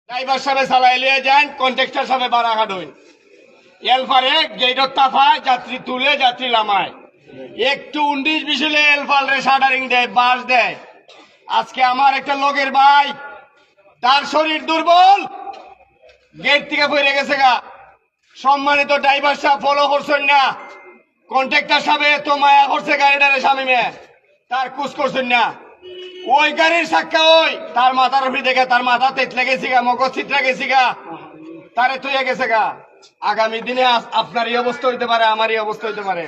Driver সাহেব চালাই লিয়ে যান, কন্ট্রাক্টর সাহেব বাড়া কাটুন, এলফারে গেটর তাফায় যাত্রী তুলে যাত্রী নামায়, একটু 19-20 হলে এলফারে শাটারিং দেয়, বাস দেয়। আজকে আমার একটা লোকের ভাই, তার শরীর দুর্বল, গেট থেকে বেরিয়ে গেছে গা। সম্মানিত ড্রাইভার সাহেব ফলো করছেন না, কন্ট্রাক্টর সাহেব এত মায়া করছে গাড়িটারে স্বামীমে, তার কুচ করছেন না। ওই গাড়ির সাক্ষা ওই তার মাথার উপরে দেখে তার মাথা তেতলে গেছি গা, মগজ চিত্রা গেছি গা, তারে তুই গেছে গা। আগামী দিনে আপনার এই অবস্থা হইতে পারে, আমার এই অবস্থা হইতে পারে।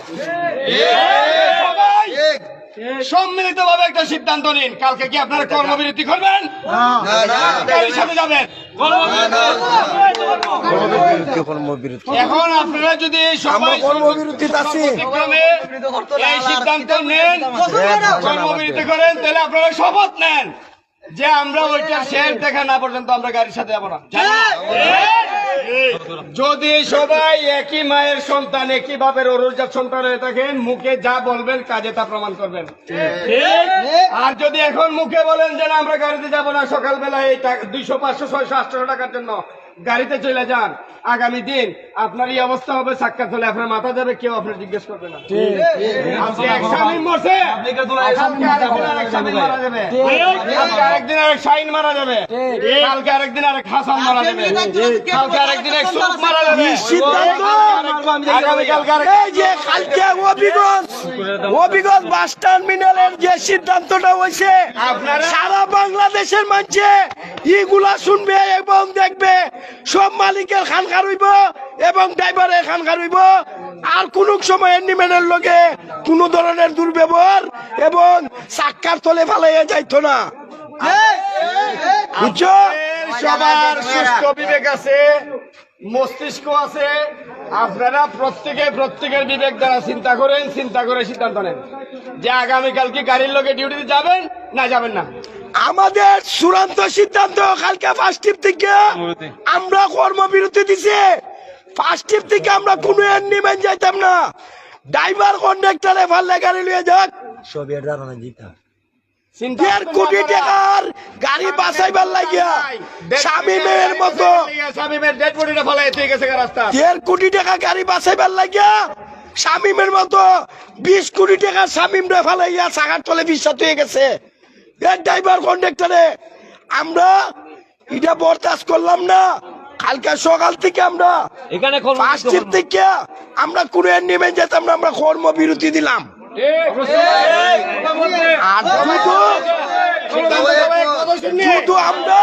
সম্মিলিত ভাবে একটা সিদ্ধান্ত নিন, কালকে কি আপনারা কর্মবিরতি করবেন? গাড়ির সাথে যাবেন? এখন আপনারা যদি সবাই এই সিদ্ধান্ত নেন, কর্মবিরতি করেন, তাহলে আপনারা শপথ নেন যে আমরা ওইটা শেষ দেখা না পর্যন্ত আমরা গাড়ির সাথে যাবো না। যদি সবাই একই মায়ের সন্তান, একই বাপের অরুজাত সন্তান হয়ে থাকেন, মুখে যা বলবেন কাজে তা প্রমাণ করবেন। আর যদি এখন মুখে বলেন যে না আমরা গাড়িতে যাবো না, সকালবেলা এই 200, 500, 600, 800 টাকার জন্য গাড়িতে চলে যান, আগামী দিন আপনার এই অবস্থা হবে, সাক্ষাৎ হলে আপনার মাথা যাবে, কেউ আপনার জিজ্ঞেস করবে না। আজকে এক স্বামী মরছে, আরেকদিন আরেক শাহিন মারা যাবে, কালকে আরেকদিন আরেক হাসান মারা যাবে, কালকে আরেকদিন এক সুখ মারা যাবে। হবিগঞ্জ বাস টার্মিনালের যে সিদ্ধান্তটা হয়েছে, সারা বাংলাদেশের মানুষে এইগুলা শুনবে এবং দেখবে, সব মালিকের খানকার হইব এবং ড্রাইভারের খানকার হইব। আর কোন সময় নিমেনের লগে কোন ধরনের দুর্ব্যবহার এবং সাক্ষাৎ তলে ফালাইয়া যাইতো না। বুঝছো? সবার সুস্থ বিবেক আছে, মস্তিষ্ক আছে, আপনারা প্রত্যেকের বিবেক দ্বারা চিন্তা করেন, চিন্তা করে সিদ্ধান্ত নেন যে আগামীকাল কি গাড়ির লোকে ডিউটিতে যাবেন না যাবেন না। আমাদের চূড়ান্ত সিদ্ধান্ত, কালকে ফার্স্ট ট্রিপ থেকে আমরা কর্মবিরতি দিছি। ফার্স্ট ট্রিপ থেকে আমরা কোনো নিমেন যাইতাম না। ড্রাইভার কন্ডাক্টরে ফাললে গাড়ি লিয়ে যাক, 1.5 কোটি টাকার গাড়ি বাঁচাইবার লাগিয়া শামীমের মতো 1.5 কোটি টাকা গাড়ি বাঁচাইবার লাগিয়া শামীমের মতো 20 কোটি টাকা শামীমরে ফালাইয়া চাকার তলে বিশ্বাস হয়ে গেছে। ড্রাইভার কন্ডাক্টরে আমরা এটা বরদাস্ত করলাম না। কালকে সকাল থেকে আমরা ফার্স্ট ট্রিপ থেকে আমরা কোনো নেমে যেতাম না, আমরা কর্মবিরতি দিলাম। আর শুধু আমরা